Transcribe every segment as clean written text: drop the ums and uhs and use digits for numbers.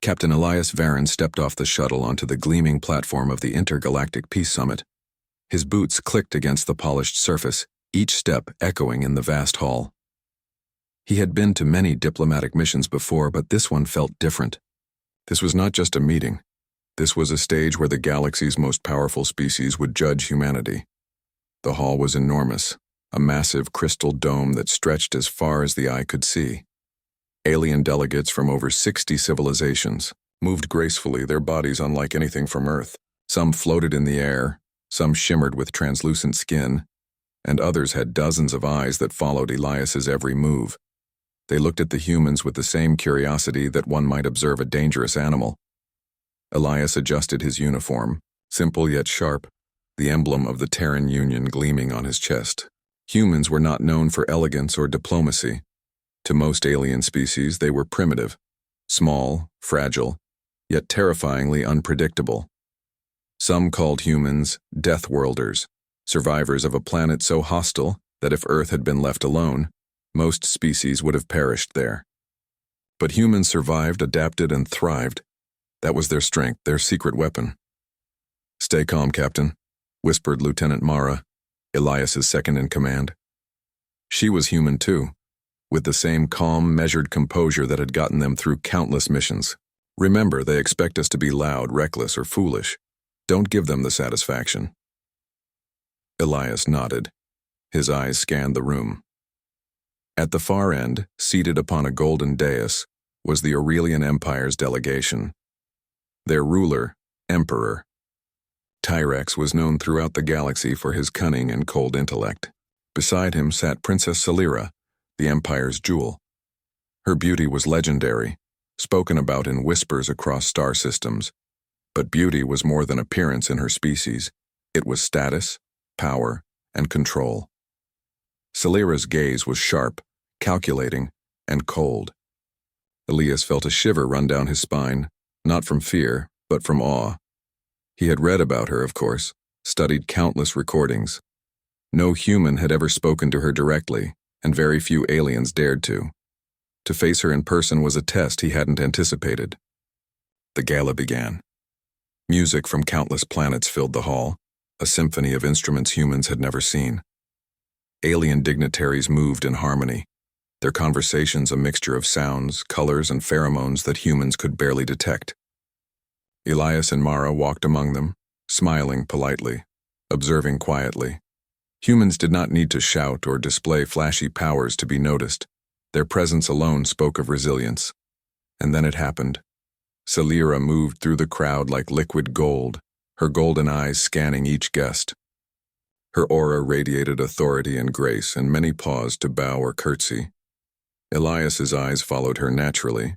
Captain Elias Varon stepped off the shuttle onto the gleaming platform of the Intergalactic Peace Summit. His boots clicked against the polished surface, each step echoing in the vast hall. He had been to many diplomatic missions before, but this one felt different. This was not just a meeting. This was a stage where the galaxy's most powerful species would judge humanity. The hall was enormous, a massive crystal dome that stretched as far as the eye could see. Alien delegates from over 60 civilizations moved gracefully, their bodies unlike anything from Earth. Some floated in the air, some shimmered with translucent skin, and others had dozens of eyes that followed Elias's every move. They looked at the humans with the same curiosity that one might observe a dangerous animal. Elias adjusted his uniform, simple yet sharp, the emblem of the Terran Union gleaming on his chest. Humans were not known for elegance or diplomacy. To most alien species, they were primitive, small, fragile, yet terrifyingly unpredictable. Some called humans DEATHWORLDers, survivors of a planet so hostile that if Earth had been left alone, most species would have perished there. But humans survived, adapted, and thrived. That was their strength, their secret weapon. "Stay calm, Captain," whispered Lieutenant Mara, Elias's second-in-command. She was human too, with the same calm, measured composure that had gotten them through countless missions. "Remember, they expect us to be loud, reckless, or foolish. Don't give them the satisfaction." Elias nodded. His eyes scanned the room. At the far end, seated upon a golden dais, was the Aurelian Empire's delegation. Their ruler, Emperor. Tyrex was known throughout the galaxy for his cunning and cold intellect. Beside him sat Princess Celira, the Empire's jewel. Her beauty was legendary, spoken about in whispers across star systems. But beauty was more than appearance in her species. It was status, power, and control. Celira's gaze was sharp, calculating, and cold. Elias felt a shiver run down his spine, not from fear, but from awe. He had read about her, of course, studied countless recordings. No human had ever spoken to her directly, and very few aliens dared to. To face her in person was a test he hadn't anticipated. The gala began. Music from countless planets filled the hall, a symphony of instruments humans had never seen. Alien dignitaries moved in harmony, their conversations a mixture of sounds, colors, and pheromones that humans could barely detect. Elias and Mara walked among them, smiling politely, observing quietly. Humans did not need to shout or display flashy powers to be noticed. Their presence alone spoke of resilience. And then it happened. Celira moved through the crowd like liquid gold, her golden eyes scanning each guest. Her aura radiated authority and grace, and many paused to bow or curtsy. Elias's eyes followed her naturally.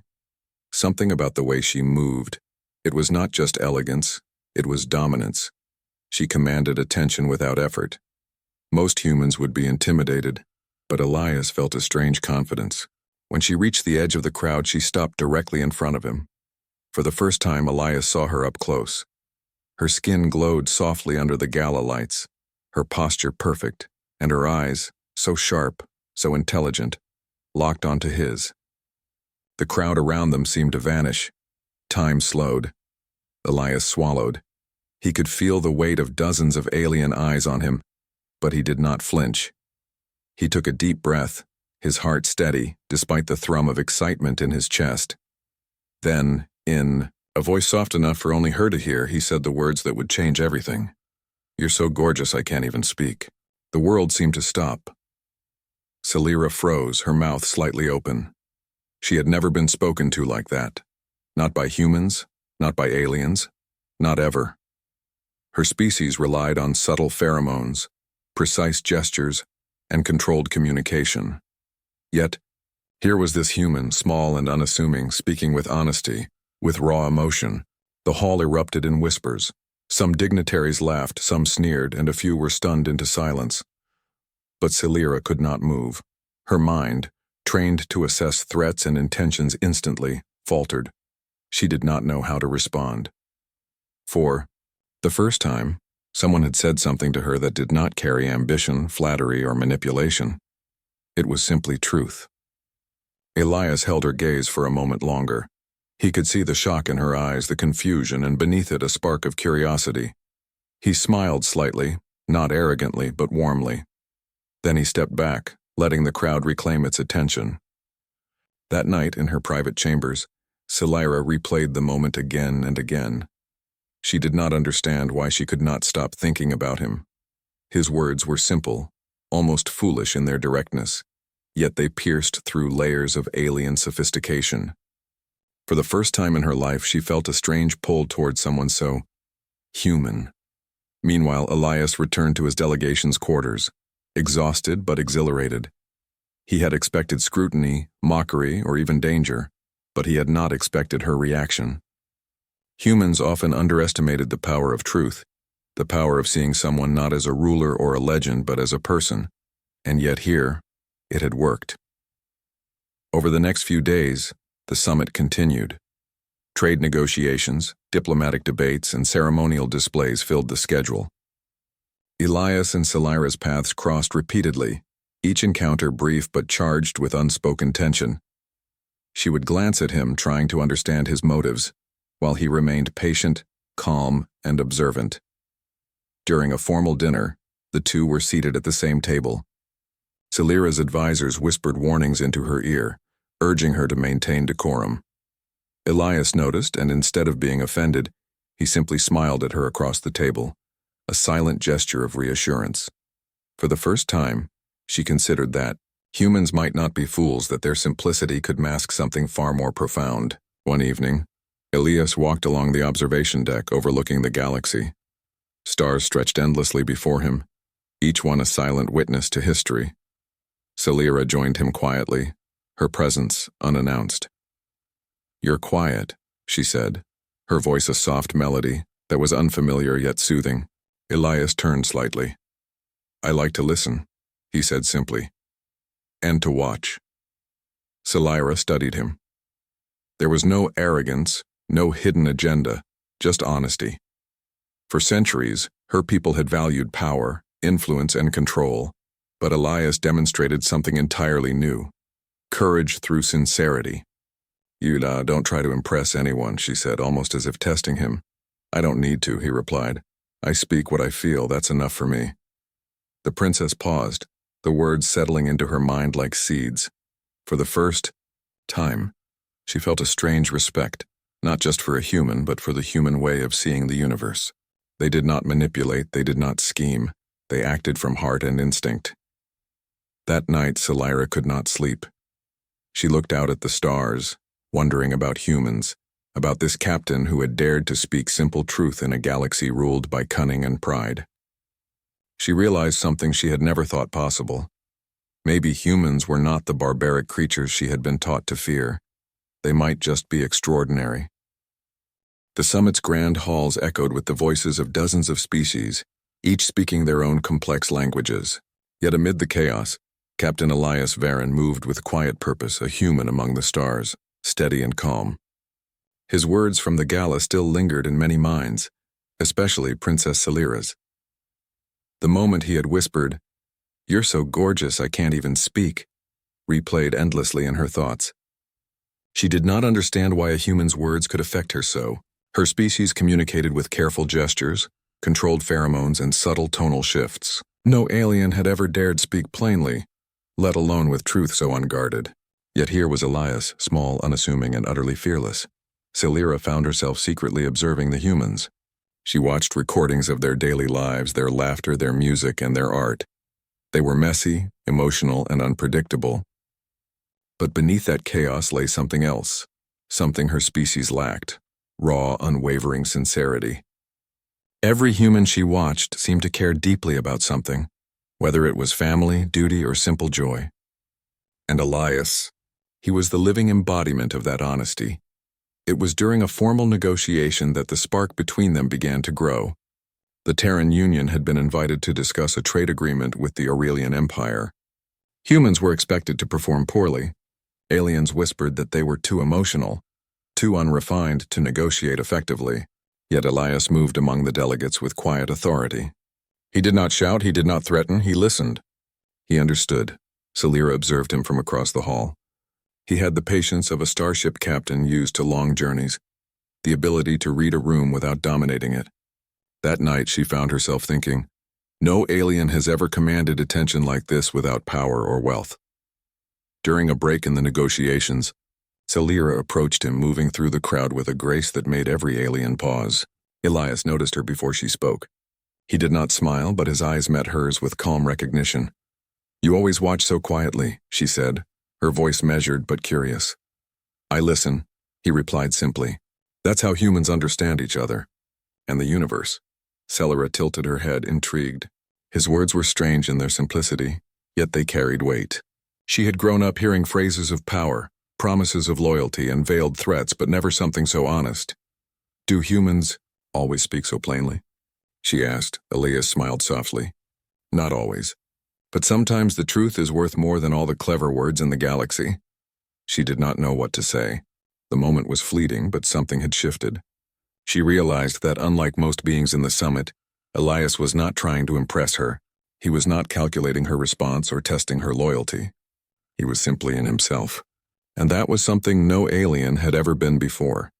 Something about the way she moved. It was not just elegance, it was dominance. She commanded attention without effort. Most humans would be intimidated, but Elias felt a strange confidence. When she reached the edge of the crowd, she stopped directly in front of him. For the first time, Elias saw her up close. Her skin glowed softly under the gala lights, her posture perfect, and her eyes, so sharp, so intelligent, locked onto his. The crowd around them seemed to vanish. Time slowed. Elias swallowed. He could feel the weight of dozens of alien eyes on him, but he did not flinch. He took a deep breath, his heart steady, despite the thrum of excitement in his chest. Then, in a voice soft enough for only her to hear, he said the words that would change everything. "You're so gorgeous I can't even speak." The world seemed to stop. Celira froze, her mouth slightly open. She had never been spoken to like that. Not by humans, not by aliens, not ever. Her species relied on subtle pheromones, precise gestures, and controlled communication. Yet, here was this human, small and unassuming, speaking with honesty, with raw emotion. The hall erupted in whispers. Some dignitaries laughed, some sneered, and a few were stunned into silence. But Celira could not move. Her mind, trained to assess threats and intentions instantly, faltered. She did not know how to respond. For the first time, someone had said something to her that did not carry ambition, flattery, or manipulation. It was simply truth. Elias held her gaze for a moment longer. He could see the shock in her eyes, the confusion, and beneath it a spark of curiosity. He smiled slightly, not arrogantly, but warmly. Then he stepped back, letting the crowd reclaim its attention. That night, in her private chambers, Celira replayed the moment again and again. She did not understand why she could not stop thinking about him. His words were simple, almost foolish in their directness, yet they pierced through layers of alien sophistication. For the first time in her life, she felt a strange pull toward someone so human. Meanwhile, Elias returned to his delegation's quarters, exhausted but exhilarated. He had expected scrutiny, mockery, or even danger, but he had not expected her reaction. Humans often underestimated the power of truth, the power of seeing someone not as a ruler or a legend but as a person, and yet here, it had worked. Over the next few days, the summit continued. Trade negotiations, diplomatic debates, and ceremonial displays filled the schedule. Elias and Celira's paths crossed repeatedly, each encounter brief but charged with unspoken tension. She would glance at him, trying to understand his motives, while he remained patient, calm, and observant. During a formal dinner, the two were seated at the same table. Celira's advisors whispered warnings into her ear, urging her to maintain decorum. Elias noticed, and instead of being offended, he simply smiled at her across the table, a silent gesture of reassurance. For the first time, she considered that humans might not be fools, that their simplicity could mask something far more profound. One evening, Elias walked along the observation deck overlooking the galaxy. Stars stretched endlessly before him, each one a silent witness to history. Celira joined him quietly, her presence unannounced. "You're quiet," she said, her voice a soft melody that was unfamiliar yet soothing. Elias turned slightly. "I like to listen," he said simply, "and to watch." Celira studied him. There was no arrogance, no hidden agenda, just honesty. For centuries, her people had valued power, influence, and control, but Elias demonstrated something entirely new: courage through sincerity. "You don't try to impress anyone," she said, almost as if testing him. "I don't need to," he replied. "I speak what I feel, that's enough for me." The princess paused, the words settling into her mind like seeds. For the first time, she felt a strange respect, not just for a human, but for the human way of seeing the universe. They did not manipulate, they did not scheme, they acted from heart and instinct. That night, Celira could not sleep. She looked out at the stars, wondering about humans, about this captain who had dared to speak simple truth in a galaxy ruled by cunning and pride. She realized something she had never thought possible. Maybe humans were not the barbaric creatures she had been taught to fear. They might just be extraordinary. The summit's grand halls echoed with the voices of dozens of species, each speaking their own complex languages. Yet amid the chaos, Captain Elias Varon moved with quiet purpose, a human among the stars, steady and calm. His words from the gala still lingered in many minds, especially Princess Celira's. The moment he had whispered, "You're so gorgeous I can't even speak," replayed endlessly in her thoughts. She did not understand why a human's words could affect her so. Her species communicated with careful gestures, controlled pheromones, and subtle tonal shifts. No alien had ever dared speak plainly, let alone with truth so unguarded. Yet here was Elias, small, unassuming, and utterly fearless. Celira found herself secretly observing the humans. She watched recordings of their daily lives, their laughter, their music, and their art. They were messy, emotional, and unpredictable. But beneath that chaos lay something else, something her species lacked: raw, unwavering sincerity. Every human she watched seemed to care deeply about something, whether it was family, duty, or simple joy. And Elias, he was the living embodiment of that honesty. It was during a formal negotiation that the spark between them began to grow. The Terran Union had been invited to discuss a trade agreement with the Aurelian Empire. Humans were expected to perform poorly. Aliens whispered that they were too emotional, too unrefined to negotiate effectively. Yet Elias moved among the delegates with quiet authority. He did not shout, he did not threaten, he listened. He understood. Celira observed him from across the hall. He had the patience of a starship captain used to long journeys, the ability to read a room without dominating it. That night she found herself thinking, no alien has ever commanded attention like this without power or wealth. During a break in the negotiations, Celira approached him, moving through the crowd with a grace that made every alien pause. Elias noticed her before she spoke. He did not smile, but his eyes met hers with calm recognition. You always watch so quietly, she said, her voice measured but curious. I listen, he replied simply. That's how humans understand each other. And the universe. Celira tilted her head, intrigued. His words were strange in their simplicity, yet they carried weight. She had grown up hearing phrases of power, promises of loyalty, and veiled threats, but never something so honest. Do humans always speak so plainly? She asked. Elias smiled softly. Not always. But sometimes the truth is worth more than all the clever words in the galaxy. She did not know what to say. The moment was fleeting, but something had shifted. She realized that unlike most beings in the summit, Elias was not trying to impress her. He was not calculating her response or testing her loyalty. He was simply in himself. And that was something no alien had ever been before.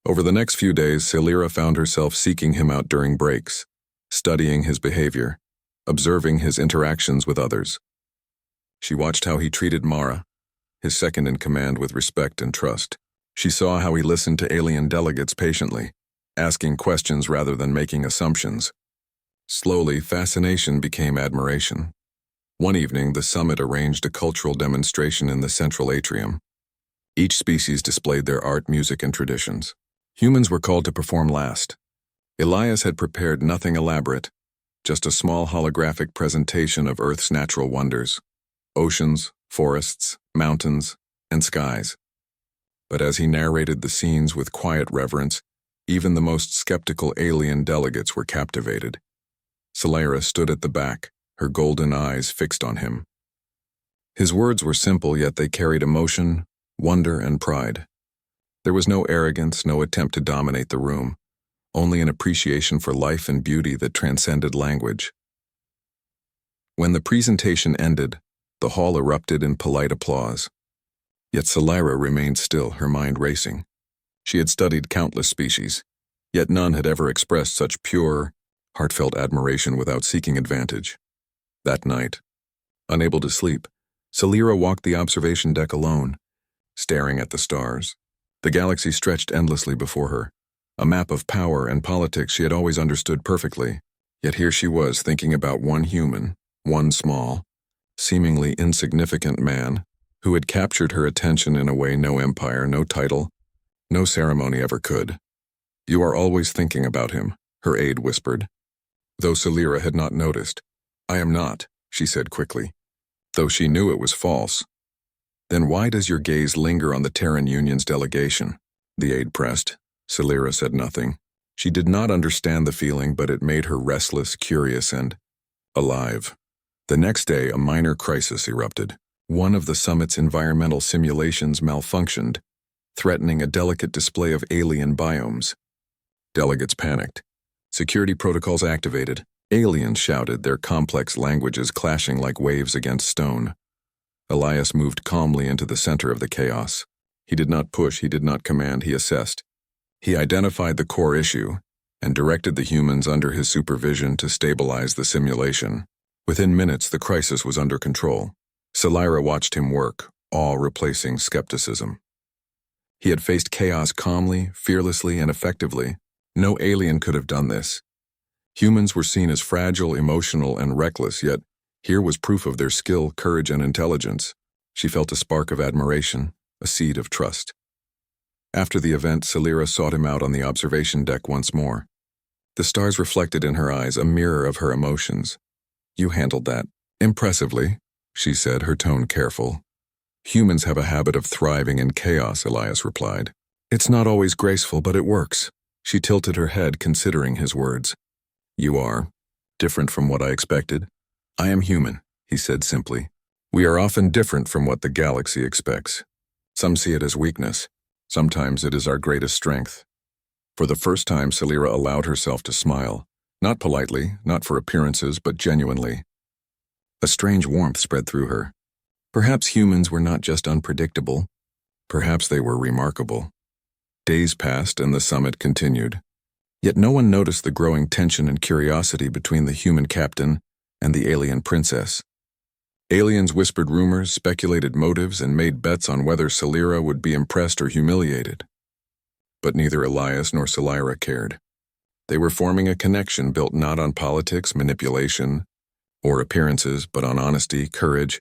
Over the next few days, Celira found herself seeking him out during breaks, studying his behavior, observing his interactions with others. She watched how he treated Mara, his second-in-command, with respect and trust. She saw how he listened to alien delegates patiently, asking questions rather than making assumptions. Slowly, fascination became admiration. One evening, the summit arranged a cultural demonstration in the central atrium. Each species displayed their art, music, and traditions. Humans were called to perform last. Elias had prepared nothing elaborate, just a small holographic presentation of Earth's natural wonders: oceans, forests, mountains, and skies. But as he narrated the scenes with quiet reverence, even the most skeptical alien delegates were captivated. Celira stood at the back, her golden eyes fixed on him. His words were simple, yet they carried emotion, wonder, and pride. There was no arrogance, no attempt to dominate the room, only an appreciation for life and beauty that transcended language. When the presentation ended, the hall erupted in polite applause. Yet Celira remained still, her mind racing. She had studied countless species, yet none had ever expressed such pure, heartfelt admiration without seeking advantage. That night, unable to sleep, Celira walked the observation deck alone, staring at the stars. The galaxy stretched endlessly before her, a map of power and politics she had always understood perfectly. Yet here she was, thinking about one human, one small, seemingly insignificant man, who had captured her attention in a way no empire, no title, no ceremony ever could. You are always thinking about him, her aide whispered. Though Celira had not noticed. I am not, she said quickly, though she knew it was false. Then why does your gaze linger on the Terran Union's delegation? The aide pressed. Celira said nothing. She did not understand the feeling, but it made her restless, curious, and alive. The next day, a minor crisis erupted. One of the summit's environmental simulations malfunctioned, threatening a delicate display of alien biomes. Delegates panicked. Security protocols activated. Aliens shouted, their complex languages clashing like waves against stone. Elias moved calmly into the center of the chaos. He did not push, he did not command, he assessed. He identified the core issue and directed the humans under his supervision to stabilize the simulation. Within minutes, the crisis was under control. Celira watched him work, awe replacing skepticism. He had faced chaos calmly, fearlessly, and effectively. No alien could have done this. Humans were seen as fragile, emotional, and reckless, yet here was proof of their skill, courage, and intelligence. She felt a spark of admiration, a seed of trust. After the event, Celira sought him out on the observation deck once more. The stars reflected in her eyes, a mirror of her emotions. You handled that impressively, she said, her tone careful. Humans have a habit of thriving in chaos, Elias replied. It's not always graceful, but it works. She tilted her head, considering his words. You are different from what I expected. I am human, he said simply. We are often different from what the galaxy expects. Some see it as weakness. Sometimes it is our greatest strength. For the first time, Celira allowed herself to smile, not politely, not for appearances, but genuinely. A strange warmth spread through her. Perhaps humans were not just unpredictable. Perhaps they were remarkable. Days passed and the summit continued. Yet no one noticed the growing tension and curiosity between the human captain and the alien princess. Aliens whispered rumors, speculated motives, and made bets on whether Celira would be impressed or humiliated. But neither Elias nor Celira cared. They were forming a connection built not on politics, manipulation, or appearances, but on honesty, courage,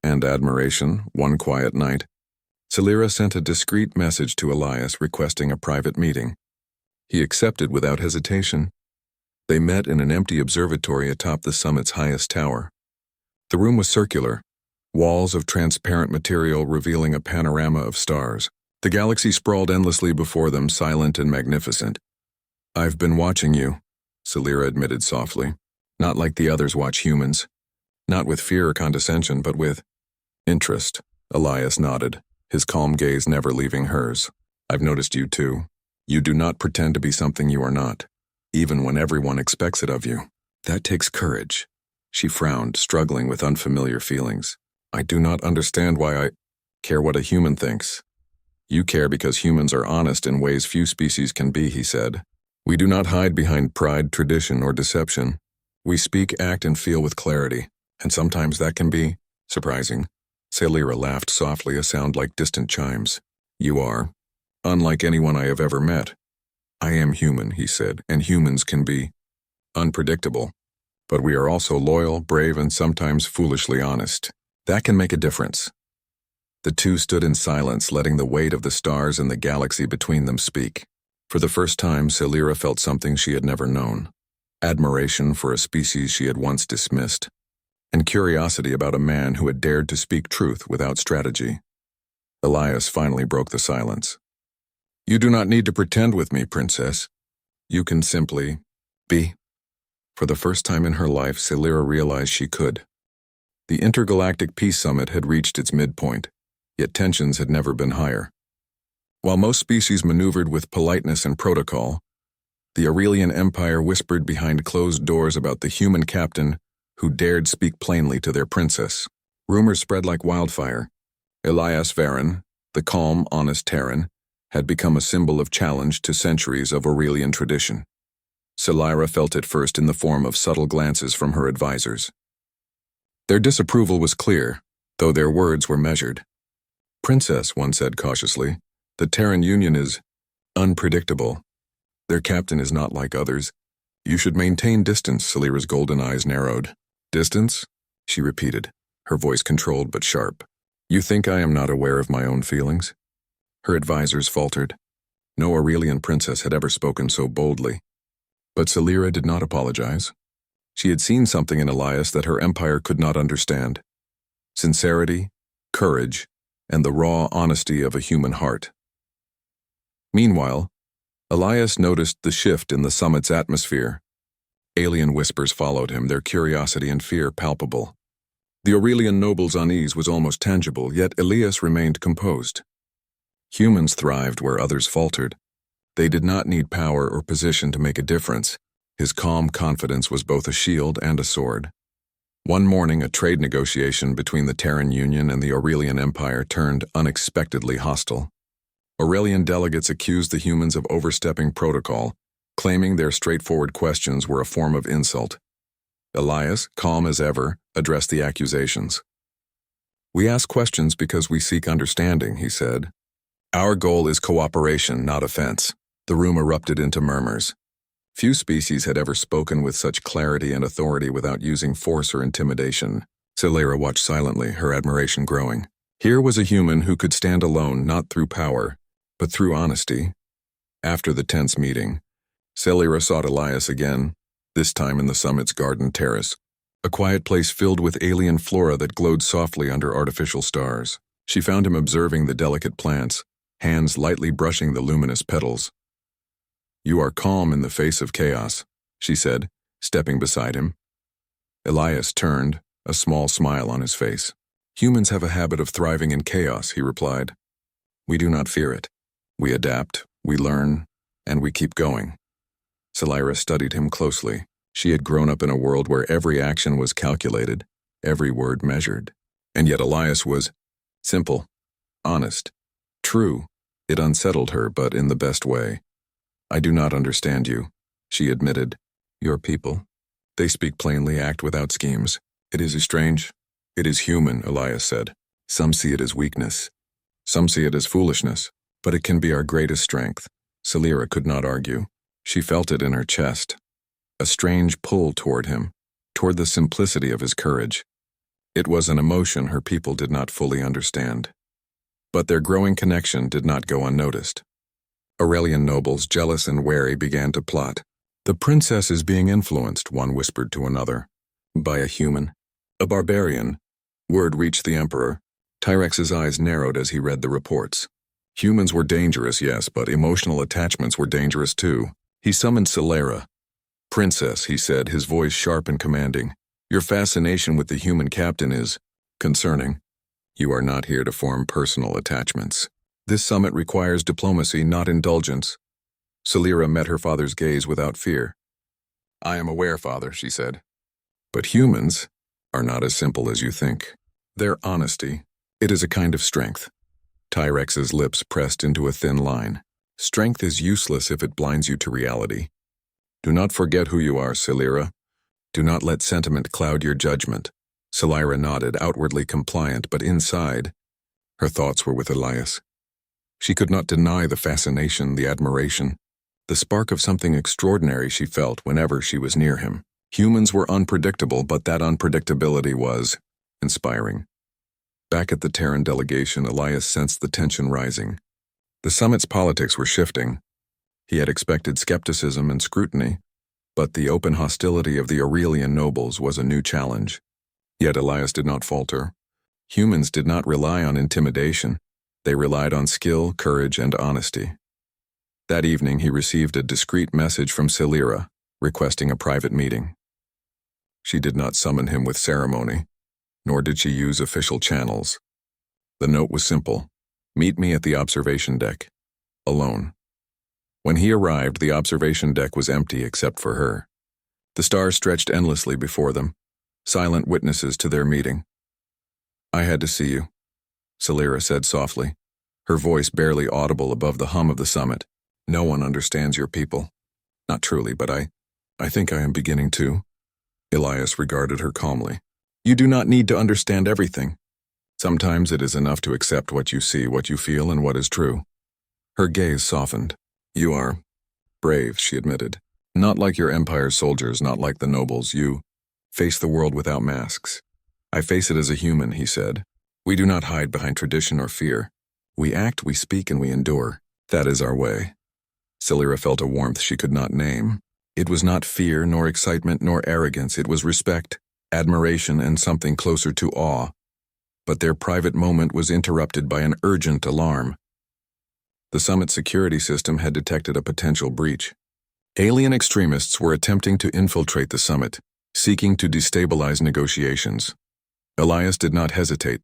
and admiration. One quiet night, Celira sent a discreet message to Elias requesting a private meeting. He accepted without hesitation. They met in an empty observatory atop the summit's highest tower. The room was circular, walls of transparent material revealing a panorama of stars. The galaxy sprawled endlessly before them, silent and magnificent. "I've been watching you," Celira admitted softly. "Not like the others watch humans. Not with fear or condescension, but with interest." Elias nodded, his calm gaze never leaving hers. "I've noticed you too. You do not pretend to be something you are not, even when everyone expects it of you. That takes courage." She frowned, struggling with unfamiliar feelings. "I do not understand why I care what a human thinks." "You care because humans are honest in ways few species can be," he said. "We do not hide behind pride, tradition, or deception. We speak, act, and feel with clarity, and sometimes that can be surprising." Celira laughed softly, a sound like distant chimes. "You are unlike anyone I have ever met." "I am human," he said, "and humans can be unpredictable. But we are also loyal, brave, and sometimes foolishly honest. That can make a difference." The two stood in silence, letting the weight of the stars and the galaxy between them speak. For the first time, Celira felt something she had never known: admiration for a species she had once dismissed, and curiosity about a man who had dared to speak truth without strategy. Elias finally broke the silence. "You do not need to pretend with me, Princess. You can simply be." For the first time in her life, Celira realized she could. The Intergalactic Peace Summit had reached its midpoint, yet tensions had never been higher. While most species maneuvered with politeness and protocol, the Aurelian Empire whispered behind closed doors about the human captain who dared speak plainly to their princess. Rumors spread like wildfire. Elias Varen, the calm, honest Terran, had become a symbol of challenge to centuries of Aurelian tradition. Celira felt it first in the form of subtle glances from her advisors. Their disapproval was clear, though their words were measured. "Princess," one said cautiously, "the Terran Union is unpredictable. Their captain is not like others. You should maintain distance." Celira's golden eyes narrowed. "Distance?" she repeated, her voice controlled but sharp. "You think I am not aware of my own feelings?" Her advisors faltered. No Aurelian princess had ever spoken so boldly. But Celira did not apologize. She had seen something in Elias that her empire could not understand: sincerity, courage, and the raw honesty of a human heart. Meanwhile, Elias noticed the shift in the summit's atmosphere. Alien whispers followed him, their curiosity and fear palpable. The Aurelian noble's unease was almost tangible, yet Elias remained composed. Humans thrived where others faltered. They did not need power or position to make a difference. His calm confidence was both a shield and a sword. One morning, a trade negotiation between the Terran Union and the Aurelian Empire turned unexpectedly hostile. Aurelian delegates accused the humans of overstepping protocol, claiming their straightforward questions were a form of insult. Elias, calm as ever, addressed the accusations. "We ask questions because we seek understanding," he said. "Our goal is cooperation, not offense." The room erupted into murmurs. Few species had ever spoken with such clarity and authority without using force or intimidation. Celira watched silently, her admiration growing. Here was a human who could stand alone, not through power, but through honesty. After the tense meeting, Celira sought Elias again, this time in the summit's garden terrace, a quiet place filled with alien flora that glowed softly under artificial stars. She found him observing the delicate plants, hands lightly brushing the luminous petals. "You are calm in the face of chaos," she said, stepping beside him. Elias turned, a small smile on his face. "Humans have a habit of thriving in chaos," he replied. "We do not fear it. We adapt, we learn, and we keep going." Celira studied him closely. She had grown up in a world where every action was calculated, every word measured. And yet Elias was simple, honest, true. It unsettled her, but in the best way. "I do not understand you," she admitted. "Your people. They speak plainly, act without schemes. It is strange. It is human," Elias said. "Some see it as weakness. Some see it as foolishness. But it can be our greatest strength." Celira could not argue. She felt it in her chest. A strange pull toward him, toward the simplicity of his courage. It was an emotion her people did not fully understand. But their growing connection did not go unnoticed. Aurelian nobles, jealous and wary, began to plot. "The princess is being influenced," one whispered to another. "By a human. A barbarian." Word reached the emperor. Tyrex's eyes narrowed as he read the reports. Humans were dangerous, yes, but emotional attachments were dangerous too. He summoned Celira. "Princess," he said, his voice sharp and commanding, "your fascination with the human captain is concerning. You are not here to form personal attachments. This summit requires diplomacy, not indulgence." Celira met her father's gaze without fear. "I am aware, father," she said. "But humans are not as simple as you think. Their honesty, it is a kind of strength." Tyrex's lips pressed into a thin line. "Strength is useless if it blinds you to reality. Do not forget who you are, Celira. Do not let sentiment cloud your judgment." Celira nodded, outwardly compliant, but inside, her thoughts were with Elias. She could not deny the fascination, the admiration, the spark of something extraordinary she felt whenever she was near him. Humans were unpredictable, but that unpredictability was inspiring. Back at the Terran delegation, Elias sensed the tension rising. The summit's politics were shifting. He had expected skepticism and scrutiny, but the open hostility of the Aurelian nobles was a new challenge. Yet Elias did not falter. Humans did not rely on intimidation. They relied on skill, courage, and honesty. That evening he received a discreet message from Celira, requesting a private meeting. She did not summon him with ceremony, nor did she use official channels. The note was simple: "Meet me at the observation deck, alone." When he arrived, the observation deck was empty except for her. The stars stretched endlessly before them, silent witnesses to their meeting. "I had to see you," Celira said softly, her voice barely audible above the hum of the summit. "No one understands your people. Not truly, but I think I am beginning to." Elias regarded her calmly. "You do not need to understand everything. Sometimes it is enough to accept what you see, what you feel, and what is true." Her gaze softened. "You are brave," she admitted. "Not like your empire's soldiers, not like the nobles. You face the world without masks." "I face it as a human," he said. "We do not hide behind tradition or fear. We act, we speak, and we endure. That is our way." Celira felt a warmth she could not name. It was not fear, nor excitement, nor arrogance. It was respect, admiration, and something closer to awe. But their private moment was interrupted by an urgent alarm. The summit security system had detected a potential breach. Alien extremists were attempting to infiltrate the summit, seeking to destabilize negotiations. Elias did not hesitate.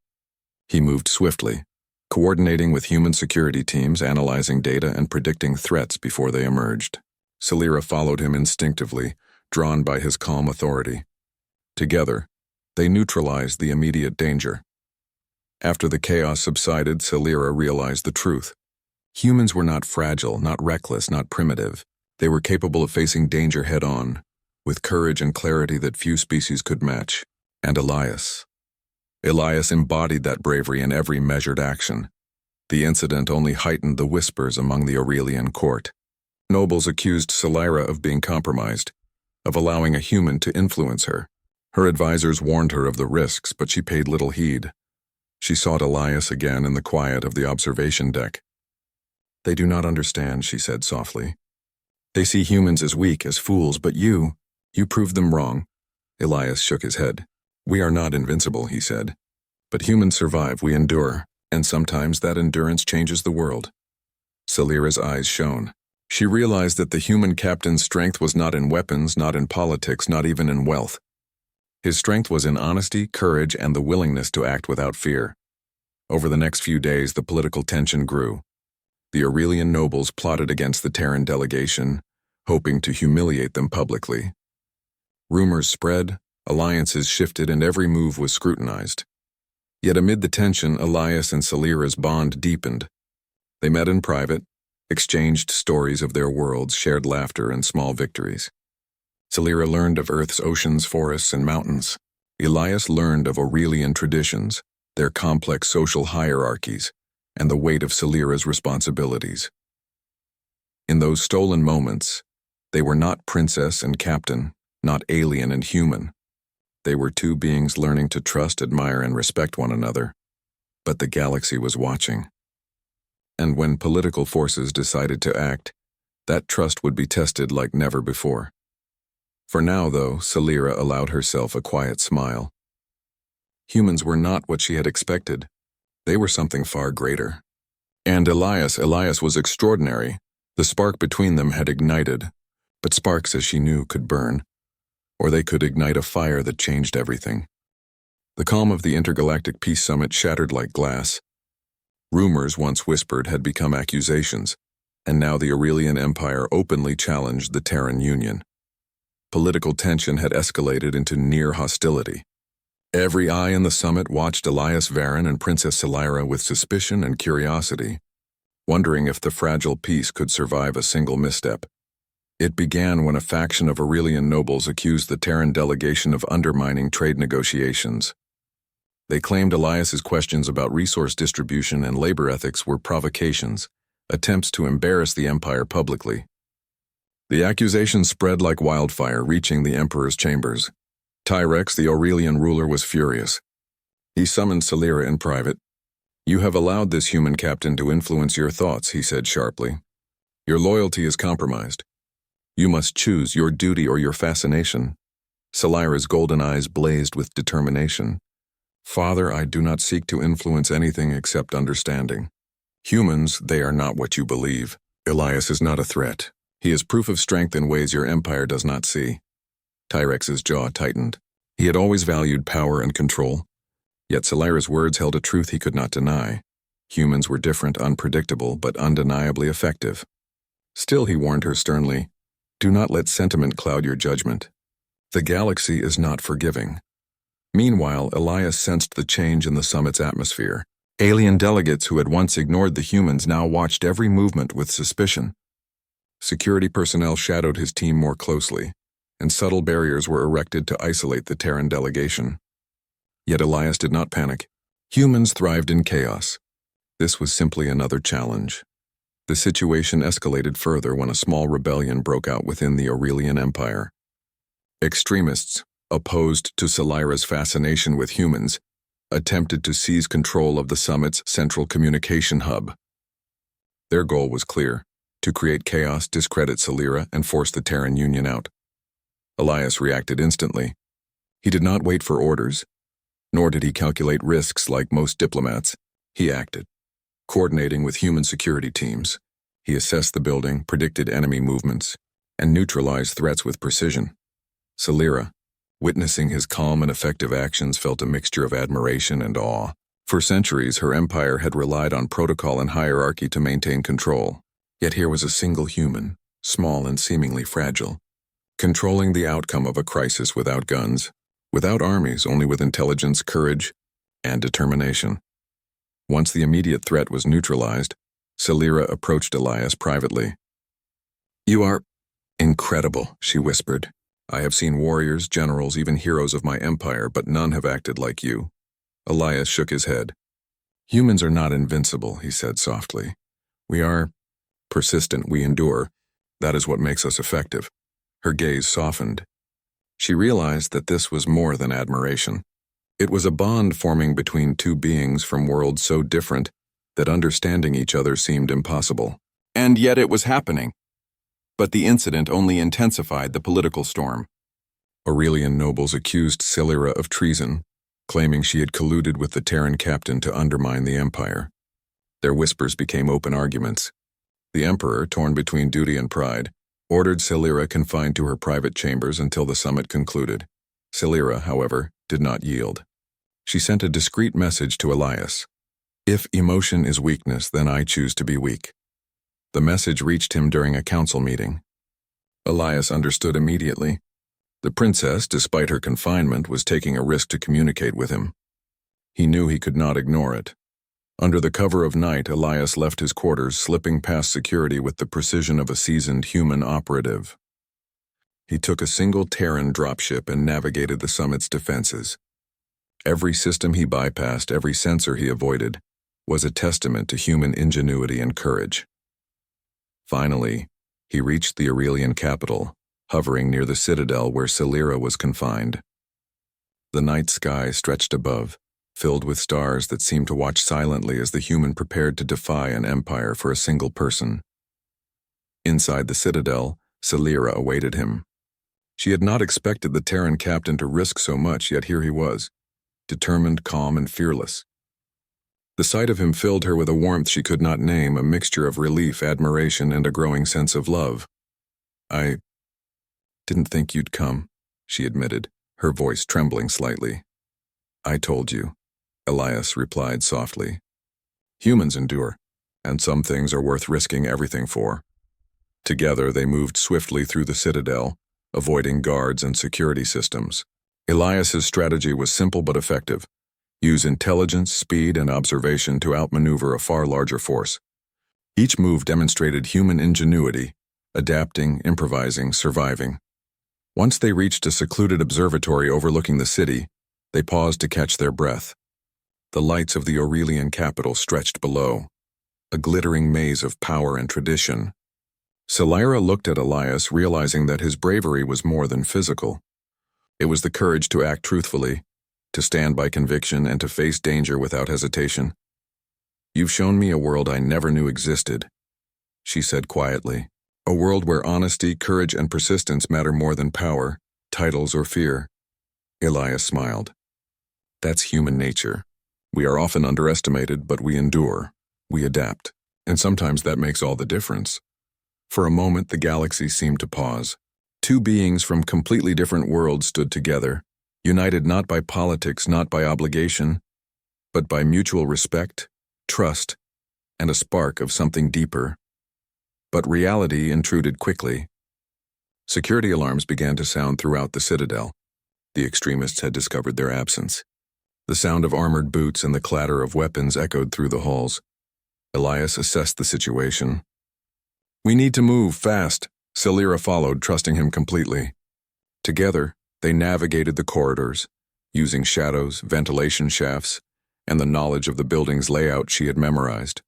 He moved swiftly, coordinating with human security teams, analyzing data, and predicting threats before they emerged. Celira followed him instinctively, drawn by his calm authority. Together, they neutralized the immediate danger. After the chaos subsided, Celira realized the truth. Humans were not fragile, not reckless, not primitive. They were capable of facing danger head-on, with courage and clarity that few species could match. And Elias embodied that bravery in every measured action. The incident only heightened the whispers among the Aurelian court. Nobles accused Celira of being compromised, of allowing a human to influence her. Her advisors warned her of the risks, but she paid little heed. She sought Elias again in the quiet of the observation deck. "They do not understand," she said softly. "They see humans as weak, as fools, but you proved them wrong." Elias shook his head. "We are not invincible," he said. "But humans survive, we endure, and sometimes that endurance changes the world." Celira's eyes shone. She realized that the human captain's strength was not in weapons, not in politics, not even in wealth. His strength was in honesty, courage, and the willingness to act without fear. Over the next few days, the political tension grew. The Aurelian nobles plotted against the Terran delegation, hoping to humiliate them publicly. Rumors spread, alliances shifted, and every move was scrutinized. Yet amid the tension, Elias and Celira's bond deepened. They met in private, exchanged stories of their worlds, shared laughter and small victories. Celira learned of Earth's oceans, forests, and mountains. Elias learned of Aurelian traditions, their complex social hierarchies, and the weight of Celira's responsibilities. In those stolen moments, they were not princess and captain, not alien and human. They were two beings learning to trust, admire, and respect one another. But the galaxy was watching. And when political forces decided to act, that trust would be tested like never before. For now, though, Celira allowed herself a quiet smile. Humans were not what she had expected. They were something far greater. And Elias was extraordinary. The spark between them had ignited, but sparks, as she knew, could burn, or they could ignite a fire that changed everything. The calm of the Intergalactic Peace Summit shattered like glass. Rumors once whispered had become accusations, and now the Aurelian Empire openly challenged the Terran Union. Political tension had escalated into near hostility. Every eye in the summit watched Elias Varen and Princess Celira with suspicion and curiosity, wondering if the fragile peace could survive a single misstep. It began when a faction of Aurelian nobles accused the Terran delegation of undermining trade negotiations. They claimed Elias's questions about resource distribution and labor ethics were provocations, attempts to embarrass the Empire publicly. The accusations spread like wildfire, reaching the Emperor's chambers. Tyrex, the Aurelian ruler, was furious. He summoned Celira in private. "You have allowed this human captain to influence your thoughts," he said sharply. "Your loyalty is compromised. You must choose your duty or your fascination." Celira's golden eyes blazed with determination. "Father, I do not seek to influence anything except understanding. Humans, they are not what you believe. Elias is not a threat. He is proof of strength in ways your empire does not see." Tyrex's jaw tightened. He had always valued power and control. Yet Celira's words held a truth he could not deny. Humans were different, unpredictable, but undeniably effective. Still, he warned her sternly, "Do not let sentiment cloud your judgment. The galaxy is not forgiving." Meanwhile, Elias sensed the change in the summit's atmosphere. Alien delegates who had once ignored the humans now watched every movement with suspicion. Security personnel shadowed his team more closely, and subtle barriers were erected to isolate the Terran delegation. Yet Elias did not panic. Humans thrived in chaos. This was simply another challenge. The situation escalated further when a small rebellion broke out within the Aurelian Empire. Extremists, opposed to Celira's fascination with humans, attempted to seize control of the summit's central communication hub. Their goal was clear: to create chaos, discredit Celira, and force the Terran Union out. Elias reacted instantly. He did not wait for orders, nor did he calculate risks like most diplomats. He acted. Coordinating with human security teams, he assessed the building, predicted enemy movements, and neutralized threats with precision. Celira, witnessing his calm and effective actions, felt a mixture of admiration and awe. For centuries, her empire had relied on protocol and hierarchy to maintain control. Yet here was a single human, small and seemingly fragile, controlling the outcome of a crisis without guns, without armies, only with intelligence, courage, and determination. Once the immediate threat was neutralized, Celira approached Elias privately. "You are incredible," she whispered. "I have seen warriors, generals, even heroes of my empire, but none have acted like you." Elias shook his head. "Humans are not invincible," he said softly. "We are persistent, we endure. That is what makes us effective." Her gaze softened. She realized that this was more than admiration. It was a bond forming between two beings from worlds so different that understanding each other seemed impossible. And yet it was happening. But the incident only intensified the political storm. Aurelian nobles accused Celira of treason, claiming she had colluded with the Terran captain to undermine the empire. Their whispers became open arguments. The Emperor, torn between duty and pride, ordered Celira confined to her private chambers until the summit concluded. Celira, however, did not yield. She sent a discreet message to Elias. "If emotion is weakness, then I choose to be weak." The message reached him during a council meeting. Elias understood immediately. The princess, despite her confinement, was taking a risk to communicate with him. He knew he could not ignore it. Under the cover of night, Elias left his quarters, slipping past security with the precision of a seasoned human operative. He took a single Terran dropship and navigated the summit's defenses. Every system he bypassed, every sensor he avoided, was a testament to human ingenuity and courage. Finally, he reached the Aurelian capital, hovering near the citadel where Celera was confined. The night sky stretched above, filled with stars that seemed to watch silently as the human prepared to defy an empire for a single person. Inside the citadel, Celera awaited him. She had not expected the Terran captain to risk so much, yet here he was, determined, calm, and fearless. The sight of him filled her with a warmth she could not name, a mixture of relief, admiration, and a growing sense of love. "I didn't think you'd come," she admitted, her voice trembling slightly. "I told you," Elias replied softly. "Humans endure, and some things are worth risking everything for." Together they moved swiftly through the citadel, avoiding guards and security systems. Elias's strategy was simple but effective. Use intelligence, speed, and observation to outmaneuver a far larger force. Each move demonstrated human ingenuity, adapting, improvising, surviving. Once they reached a secluded observatory overlooking the city, they paused to catch their breath. The lights of the Aurelian capital stretched below, a glittering maze of power and tradition. Celera looked at Elias, realizing that his bravery was more than physical. It was the courage to act truthfully, to stand by conviction, and to face danger without hesitation. "You've shown me a world I never knew existed," she said quietly. "A world where honesty, courage, and persistence matter more than power, titles, or fear." Elias smiled. "That's human nature. We are often underestimated, but we endure, we adapt, and sometimes that makes all the difference." For a moment, the galaxy seemed to pause. Two beings from completely different worlds stood together, united not by politics, not by obligation, but by mutual respect, trust, and a spark of something deeper. But reality intruded quickly. Security alarms began to sound throughout the citadel. The extremists had discovered their absence. The sound of armored boots and the clatter of weapons echoed through the halls. Elias assessed the situation. "We need to move, fast." Celera followed, trusting him completely. Together, they navigated the corridors, using shadows, ventilation shafts, and the knowledge of the building's layout she had memorized.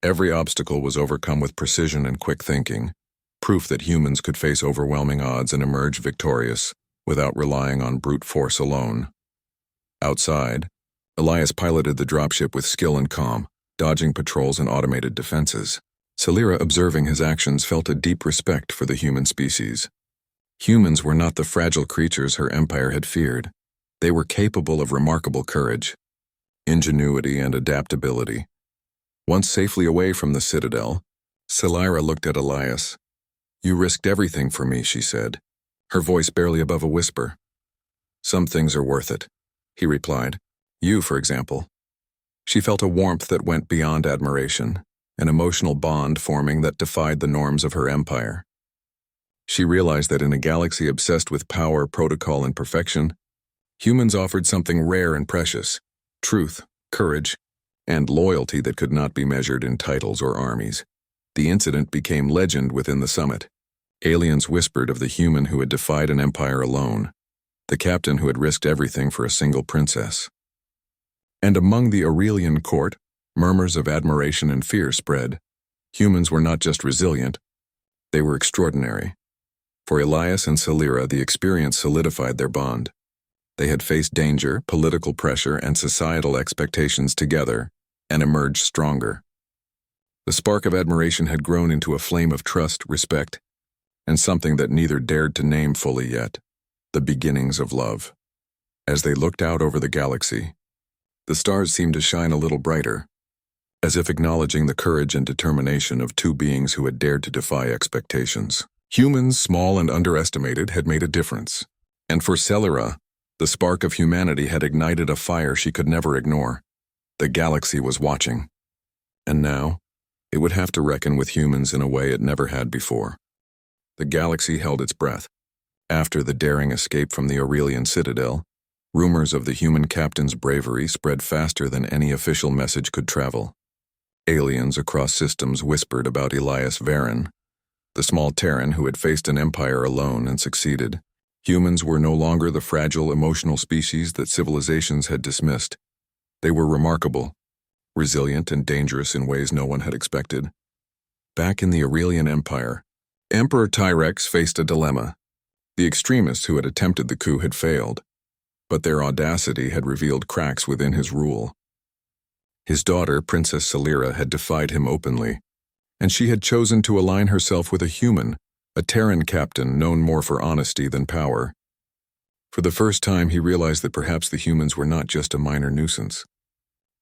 Every obstacle was overcome with precision and quick thinking, proof that humans could face overwhelming odds and emerge victorious without relying on brute force alone. Outside, Elias piloted the dropship with skill and calm, dodging patrols and automated defenses. Celera, observing his actions, felt a deep respect for the human species. Humans were not the fragile creatures her empire had feared. They were capable of remarkable courage, ingenuity, and adaptability. Once safely away from the citadel, Celera looked at Elias. "You risked everything for me," she said, her voice barely above a whisper. "Some things are worth it," he replied. "You, for example." She felt a warmth that went beyond admiration, an emotional bond forming that defied the norms of her empire. She realized that in a galaxy obsessed with power, protocol, and perfection, humans offered something rare and precious: truth, courage, and loyalty that could not be measured in titles or armies. The incident became legend within the summit. Aliens whispered of the human who had defied an empire alone, the captain who had risked everything for a single princess. And among the Aurelian court, murmurs of admiration and fear spread. Humans were not just resilient, they were extraordinary. For Elias and Celera, the experience solidified their bond. They had faced danger, political pressure, and societal expectations together, and emerged stronger. The spark of admiration had grown into a flame of trust, respect, and something that neither dared to name fully yet: the beginnings of love. As they looked out over the galaxy, the stars seemed to shine a little brighter, as if acknowledging the courage and determination of two beings who had dared to defy expectations. Humans, small and underestimated, had made a difference. And for Celera, the spark of humanity had ignited a fire she could never ignore. The galaxy was watching. And now, it would have to reckon with humans in a way it never had before. The galaxy held its breath. After the daring escape from the Aurelian citadel, Rumors of the human captain's bravery spread faster than any official message could travel. Aliens across systems whispered about Elias Varen, the small Terran who had faced an empire alone and succeeded. Humans were no longer the fragile, emotional species that civilizations had dismissed. They were remarkable, resilient, and dangerous in ways no one had expected. Back in the Aurelian Empire, Emperor Tyrex faced a dilemma. The extremists who had attempted the coup had failed, but their audacity had revealed cracks within his rule. His daughter, Princess Celera, had defied him openly, and she had chosen to align herself with a human, a Terran captain known more for honesty than power. For the first time, he realized that perhaps the humans were not just a minor nuisance.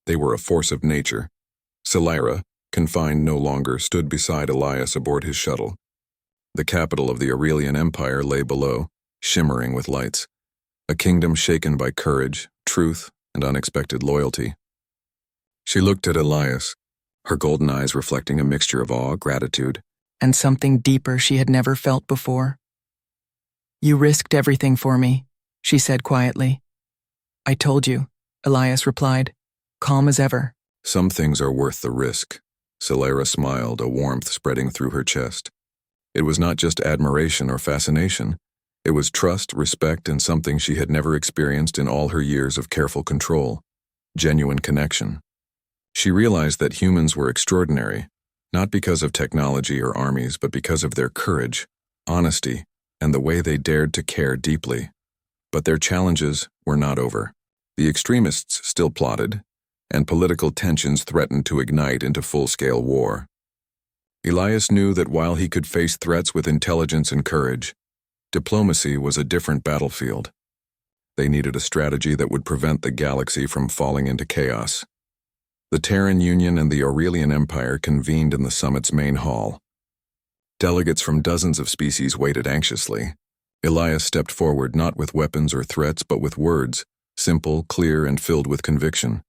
They were a force of nature. Celera, confined no longer, stood beside Elias aboard his shuttle. The capital of the Aurelian Empire lay below, shimmering with lights, a kingdom shaken by courage, truth, and unexpected loyalty. She looked at Elias, her golden eyes reflecting a mixture of awe, gratitude, and something deeper she had never felt before. "You risked everything for me," she said quietly. "I told you," Elias replied, calm as ever. "Some things are worth the risk." Celera smiled, a warmth spreading through her chest. It was not just admiration or fascination. It was trust, respect, and something she had never experienced in all her years of careful control: genuine connection. She realized that humans were extraordinary, not because of technology or armies, but because of their courage, honesty, and the way they dared to care deeply. But their challenges were not over. The extremists still plotted, and political tensions threatened to ignite into full-scale war. Elias knew that while he could face threats with intelligence and courage, diplomacy was a different battlefield. They needed a strategy that would prevent the galaxy from falling into chaos. The Terran Union and the Aurelian Empire convened in the summit's main hall. Delegates from dozens of species waited anxiously. Elias stepped forward not with weapons or threats, but with words, simple, clear, and filled with conviction.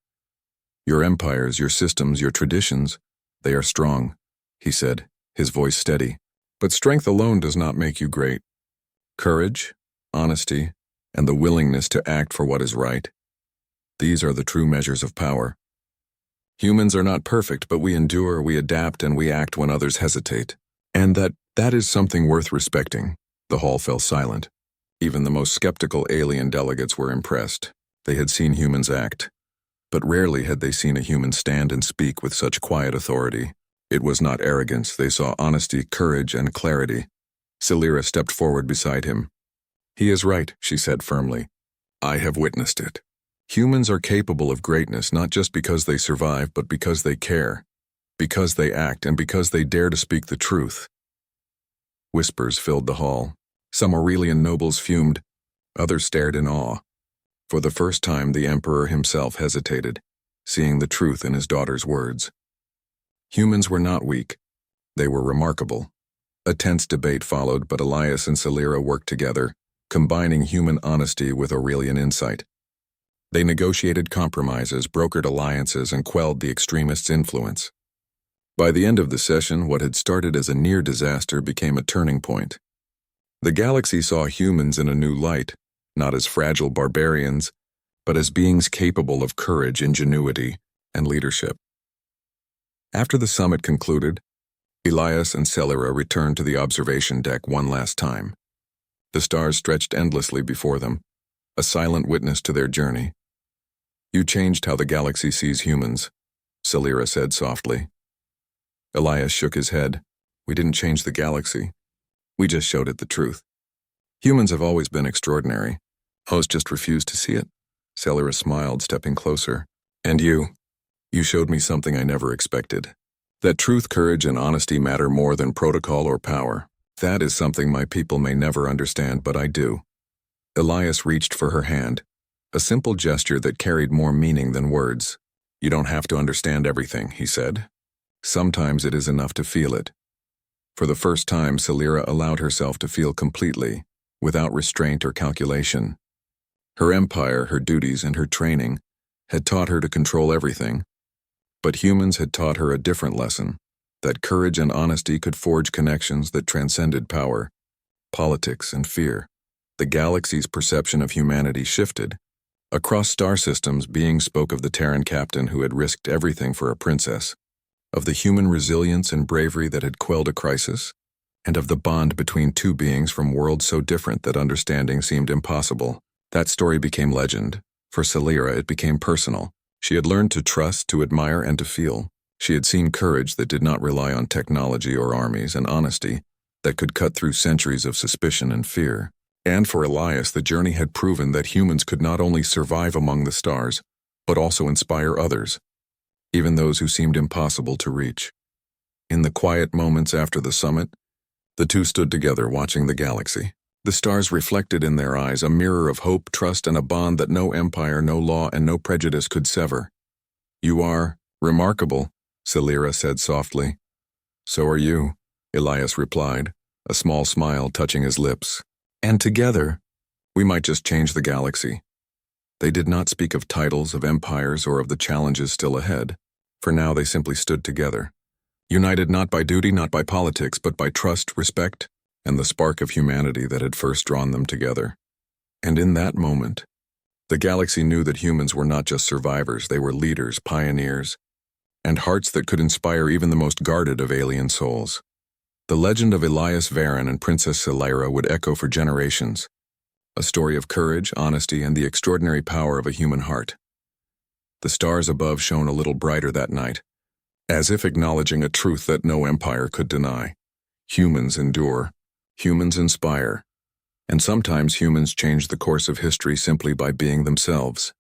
"Your empires, your systems, your traditions, they are strong," he said, his voice steady. "But strength alone does not make you great. Courage, honesty, and the willingness to act for what is right, these are the true measures of power. Humans are not perfect, but we endure, we adapt, and we act when others hesitate. And that is something worth respecting." The hall fell silent. Even the most skeptical alien delegates were impressed. They had seen humans act, but rarely had they seen a human stand and speak with such quiet authority. It was not arrogance. They saw honesty, courage, and clarity. Celera stepped forward beside him. "He is right," she said firmly. "I have witnessed it. Humans are capable of greatness not just because they survive, but because they care, because they act, and because they dare to speak the truth." Whispers filled the hall. Some Aurelian nobles fumed. Others stared in awe. For the first time, the Emperor himself hesitated, seeing the truth in his daughter's words. Humans were not weak. They were remarkable. A tense debate followed, but Elias and Celera worked together, combining human honesty with Aurelian insight. They negotiated compromises, brokered alliances, and quelled the extremists' influence. By the end of the session, what had started as a near disaster became a turning point. The galaxy saw humans in a new light, not as fragile barbarians, but as beings capable of courage, ingenuity, and leadership. After the summit concluded, Elias and Celera returned to the observation deck one last time. The stars stretched endlessly before them, a silent witness to their journey. "You changed how the galaxy sees humans," Celera said softly. Elias shook his head. "We didn't change the galaxy. We just showed it the truth. Humans have always been extraordinary. Most just refused to see it." Celera smiled, stepping closer. "And you showed me something I never expected. That truth, courage, and honesty matter more than protocol or power. That is something my people may never understand, but I do." Elias reached for her hand, a simple gesture that carried more meaning than words. "You don't have to understand everything," he said. "Sometimes it is enough to feel it." For the first time, Celera allowed herself to feel completely, without restraint or calculation. Her empire, her duties, and her training had taught her to control everything. But humans had taught her a different lesson, that courage and honesty could forge connections that transcended power, politics, and fear. The galaxy's perception of humanity shifted, Across star systems, beings spoke of the Terran captain who had risked everything for a princess, of the human resilience and bravery that had quelled a crisis, and of the bond between two beings from worlds so different that understanding seemed impossible. That story became legend. For Celera, it became personal. She had learned to trust, to admire, and to feel. She had seen courage that did not rely on technology or armies, and honesty that could cut through centuries of suspicion and fear. And for Elias, the journey had proven that humans could not only survive among the stars, but also inspire others, even those who seemed impossible to reach. In the quiet moments after the summit, the two stood together watching the galaxy. The stars reflected in their eyes a mirror of hope, trust, and a bond that no empire, no law, and no prejudice could sever. "You are remarkable," Celera said softly. "So are you," Elias replied, a small smile touching his lips. "And together, we might just change the galaxy." They did not speak of titles, of empires, or of the challenges still ahead. For now, they simply stood together, united not by duty, not by politics, but by trust, respect, and the spark of humanity that had first drawn them together. And in that moment, the galaxy knew that humans were not just survivors, they were leaders, pioneers, and hearts that could inspire even the most guarded of alien souls. The legend of Elias Varen and Princess Celera would echo for generations, a story of courage, honesty, and the extraordinary power of a human heart. The stars above shone a little brighter that night, as if acknowledging a truth that no empire could deny. Humans endure, humans inspire, and sometimes humans change the course of history simply by being themselves.